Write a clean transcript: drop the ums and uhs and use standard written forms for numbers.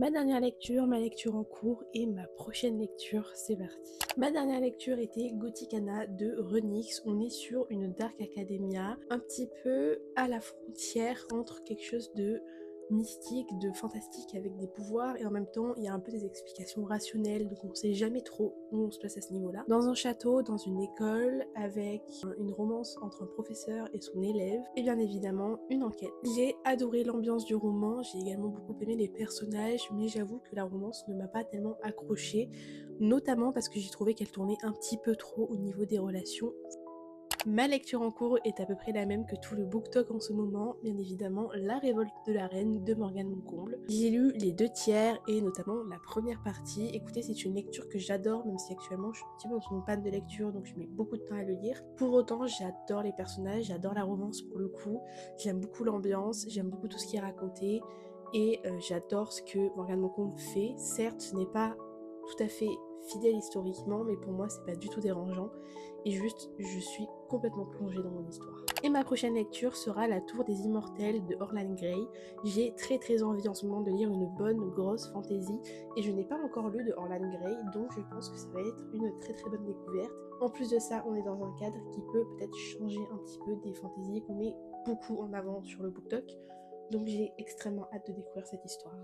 Ma dernière lecture, ma lecture en cours et ma prochaine lecture, c'est parti. Ma dernière lecture était Gothicana de Renix. On est sur une Dark Academia, un petit peu à la frontière entre quelque chose de mystique, de fantastique avec des pouvoirs et en même temps il y a un peu des explications rationnelles donc on sait jamais trop où on se place à ce niveau-là. Dans un château, dans une école, avec une romance entre un professeur et son élève et bien évidemment une enquête. J'ai adoré l'ambiance du roman, j'ai également beaucoup aimé les personnages mais j'avoue que la romance ne m'a pas tellement accrochée, notamment parce que j'ai trouvé qu'elle tournait un petit peu trop au niveau des relations. Ma lecture en cours est à peu près la même que tout le BookTok en ce moment, bien évidemment La Révolte de la Reine de Morgane Moncomble. J'ai lu les 2 tiers et notamment la première partie. Écoutez, c'est une lecture que j'adore, même si actuellement je suis un petit peu dans une panne de lecture, donc je mets beaucoup de temps à le lire. Pour autant, j'adore les personnages, j'adore la romance pour le coup, j'aime beaucoup l'ambiance, j'aime beaucoup tout ce qui est raconté, et j'adore ce que Morgane Moncomble fait. Certes, ce n'est pas tout à fait fidèle historiquement, mais pour moi c'est pas du tout dérangeant et juste je suis complètement plongée dans mon histoire. Et ma prochaine lecture sera La Tour des Immortels de Orlan Grey. J'ai très envie en ce moment de lire une bonne grosse fantasy et je n'ai pas encore lu de Orlan Grey, donc je pense que ça va être une très bonne découverte. En plus de ça, on est dans un cadre qui peut peut-être changer un petit peu des fantaisies qu'on met beaucoup en avant sur le BookTok, donc j'ai extrêmement hâte de découvrir cette histoire.